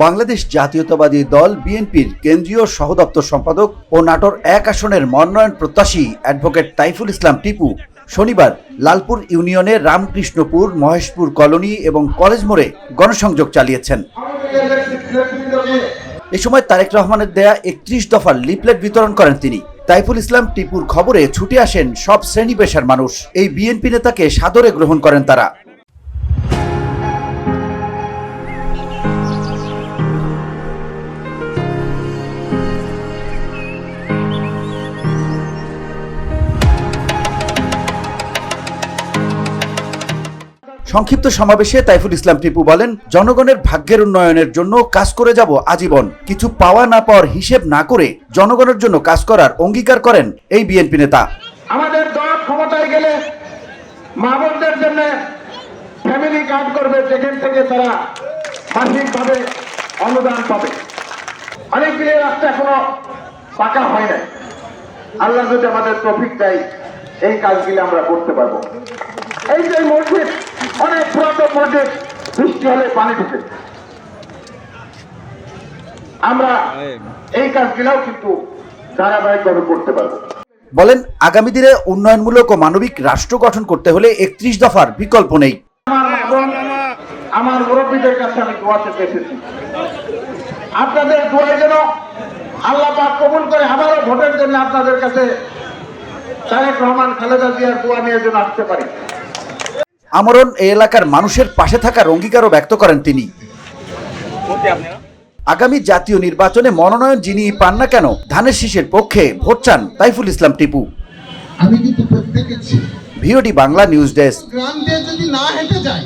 বাংলাদেশ জাতীয়তাবাদী দল বিএনপির কেন্দ্রীয় সহদপ্তর সম্পাদক ও নাটোর ১ আসনের মনোনয়ন প্রত্যাশী অ্যাডভোকেট তাইফুল ইসলাম টিপু শনিবার লালপুর ইউনিয়নের রামকৃষ্ণপুর, মহেশপুর কলোনি এবং কলেজ মোড়ে গণসংযোগ চালিয়েছেন। এ সময় তারেক রহমানের দেয়া ৩১ দফার লিফলেট বিতরণ করেন তিনি। তাইফুল ইসলাম টিপুর খবরে ছুটে আসেন সব শ্রেণী পেশার মানুষ। এই বিএনপি নেতাকে সাদরে গ্রহণ করেন তারা। সংক্ষিপ্ত সমাবেশে তাইফুল ইসলাম টিপু বলেন, জনগণের ভাগ্যের উন্নয়নের জন্য কাজ করে যাব আজীবন। কিছু পাওয়া না পাওয়ার হিসেব না করে জনগণের জন্য কাজ করার অঙ্গীকার করেন এই বিএনপি নেতা। আমাদের দল ক্ষমতায় গেলে মা বোনদের জন্য ফ্যামিলি কার্ড করবে, যেখান থেকে তারা মাসিকভাবে অনুদান পাবে। অনেকগুলি রাস্তা এখনো পাকা হয় নাই। আল্লাহ যদি আমাদের তৌফিক দেয়, এই কাজগুলি আমরা করতে পারবো। এই যে মসজিদ, অনেক পুরাতন মসজিদ, বৃষ্টি হলে পানি ঢুকে, আমরা এই কাজগুলোও কিন্তু ধারাবাহিকভাবে করতে পারবো। বলেন, আগামী দিনে উন্নয়নমূলক ও মানবিক রাষ্ট্র গঠন করতে হলে ৩১ দফার বিকল্প নেই। আমার মুরব্বীদের কাছে আমি দোয়া চেতে এসেছি, আপনাদের দোয়া যেন আল্লাহ পাক কবুল করে। আমারও ভোটের জন্য আপনাদের কাছে তারেক রহমান, খালেদা জিয়ার দোয়া নিয়ে যেন আসতে পারি। আমরণ এই এলাকার মানুষের পাশে থাকার অঙ্গীকারও ব্যক্ত করেন তিনি। আগামী জাতীয় নির্বাচনে মনোনয়ন যিনি পান না কেন, ধানের শীষের পক্ষে ভোট চান তাইফুল ইসলাম টিপু। আমি কিন্তু প্রত্যেকে ভিওডি বাংলা নিউজ ডেস্ক। গ্রাম দিয়ে যদি না হেঁটে যায়